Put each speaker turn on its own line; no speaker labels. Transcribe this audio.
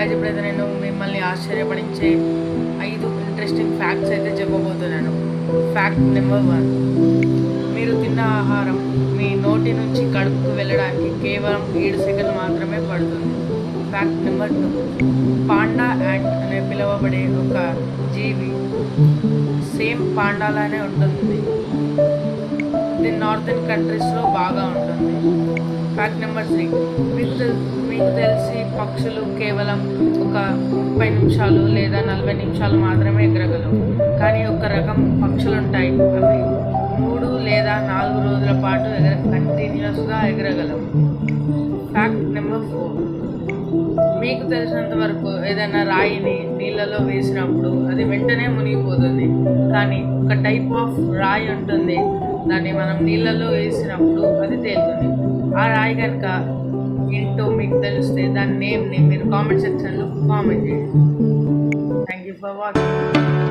Guys, ఇప్పుడైతే నేను మిమ్మల్ని ఆశ్చర్యపడించే 5 ఇంట్రెస్టింగ్ ఫ్యాక్ట్స్ అయితే చెప్పబోతున్నాను. ఫ్యాక్ట్ నెంబర్ 1, మీరు తిన్న ఆహారం మీ నోటి నుంచి కడుపుకు వెళ్ళడానికి కేవలం 7 సెకండ్లు మాత్రమే పడుతుంది. ఫ్యాక్ట్ నెంబర్ 2, పాండా యాంట్ అనే పిలువబడే ఒక జీవి సేమ్ పాండాలానే ఉంటుంది. ఇది నార్థన్ కంట్రీస్లో బాగా ఉంటుంది. ఫ్యాక్ట్ నెంబర్ 3, మీకు తెలిసి పక్షులు కేవలం ఒక 30 నిమిషాలు లేదా 40 నిమిషాలు మాత్రమే ఎగరగలవు. కానీ ఒక రకం పక్షులు ఉంటాయి, అవి 3 లేదా 4 రోజుల పాటు కంటిన్యూస్గా ఎగరగలవు. ఫ్యాక్ట్ నెంబర్ 4, మీకు తెలిసినంత వరకు ఏదైనా రాయిని నీళ్ళలో వేసినప్పుడు అది వెంటనే మునిగిపోతుంది. కానీ ఒక టైప్ ఆఫ్ రాయి ఉంటుంది, దాన్ని మనం నీళ్ళలో వేసినప్పుడు అది తేలుతుంది. ఆ రాయి కనుక ఏంటో మీకు తెలిస్తే దాని నేమ్ని మీరు కామెంట్ సెక్షన్లో కామెంట్ చేయండి. Thank you for watching.